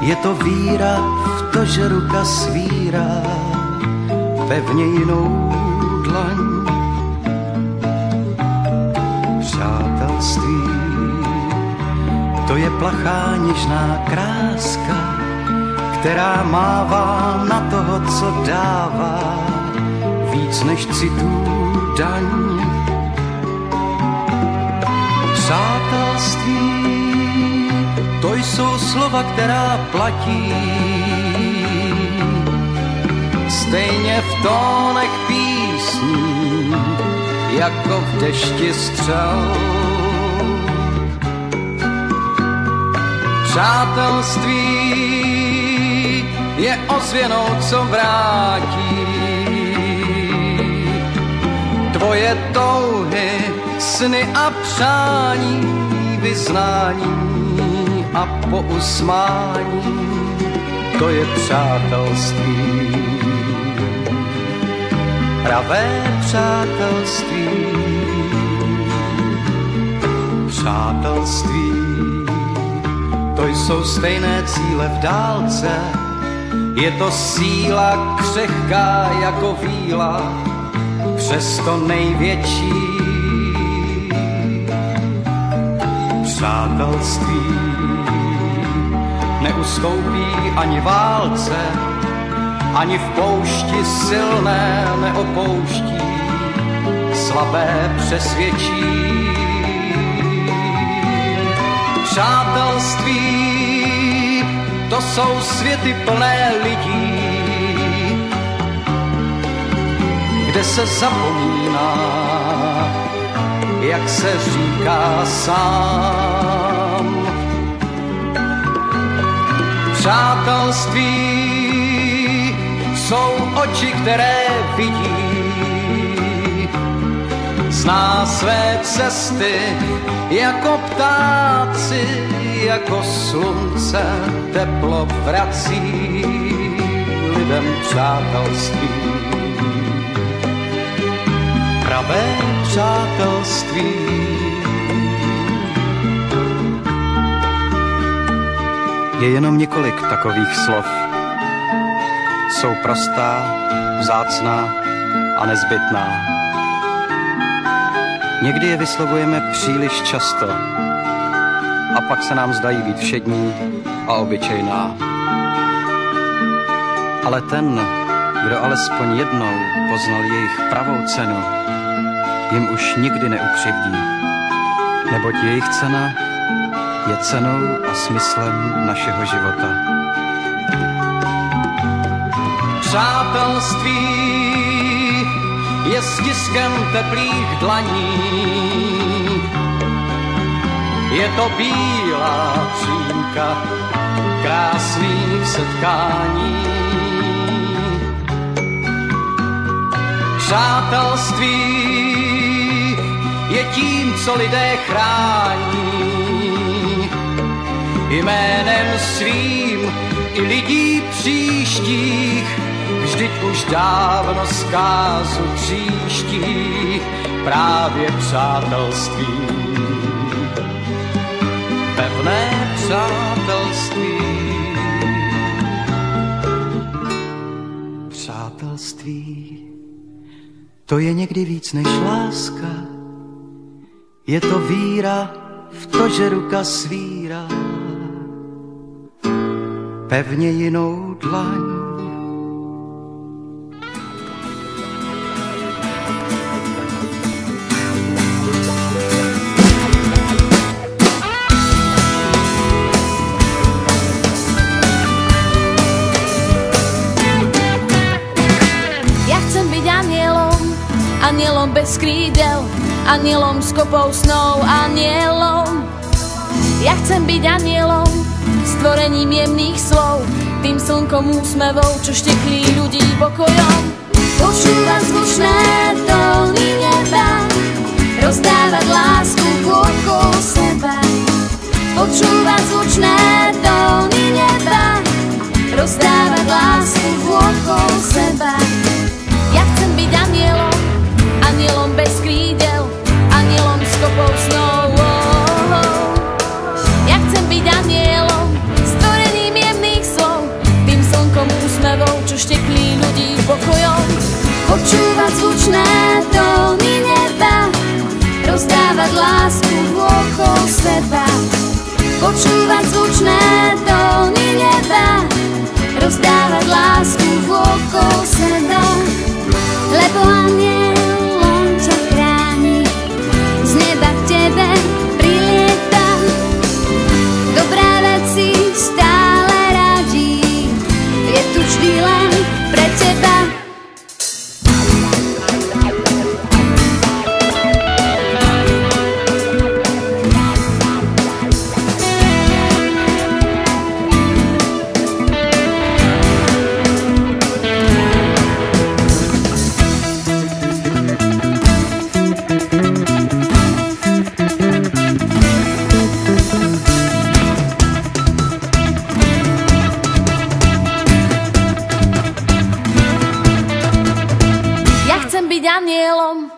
Je to víra v to, že ruka svírá pevně jinou dlaň. Přátelství, to je plachá něžná kráska, která mává na toho, co dává, víc než citů daň. Přátelství, to jsou slova, která platí, stejně v tónech písní, jako v dešti střel. Přátelství je ozvěnou, co vrátí tvoje touhy, sny a přání, vyznání a pousmání. To je přátelství, pravé přátelství. Přátelství, to jsou stejné cíle v dálce, je to síla křehká jako víla, přesto největší. Přátelství neustoupí ani válce, ani v poušti silné neopouští, slabé přesvědčí. Přátelství, to jsou světy plné lidí, kde se zapomíná, jak se říká sám. Přátelství jsou oči, které vidí, zná své cesty jako ptáci, jako slunce teplo vrací lidem přátelství. Pravé přátelství. Je jenom několik takových slov. Jsou prostá, vzácná a nezbytná. Někdy je vyslovujeme příliš často a pak se nám zdají být všední a obyčejná. Ale ten, kdo alespoň jednou poznal jejich pravou cenu, jim už nikdy neukřivdí, neboť jejich cena je cenou a smyslem našeho života. Přátelství je stiskem teplých dlaní, je to bílá přímka krásných setkání. Přátelství je tím, co lidé chrání, jménem svým i lidí příštích, vždyť už dávno zkázu příští právě přátelství. Pevné přátelství. Přátelství, to je někdy víc než láska, je to víra v to, že ruka svírá pevně jinou dlaň. Anielom bez krídel, anielom s kopou snou, anielom. Ja chcem byť anielom, stvorením jemných slov, tým slnkom úsmevou, čo šteklí ľudí pokojom. Počúvať zvučné tóny neba, rozdávať lásku okolo seba. Počúvať zvučné tóny neba, rozdávať lásku okolo seba. Ja chcem byť anielom, anielom bez krídel, anielom s kopou snou. Ja chcem byť anielom, stvorením jemných počúvať zvučné tóny neba, rozdávať lásku okolo seba, lebo anielom ťa chráni, z neba k tebe prilieta, dobrá vec si stále radí, je tu vždy len pre teba. Chcem byť anielom,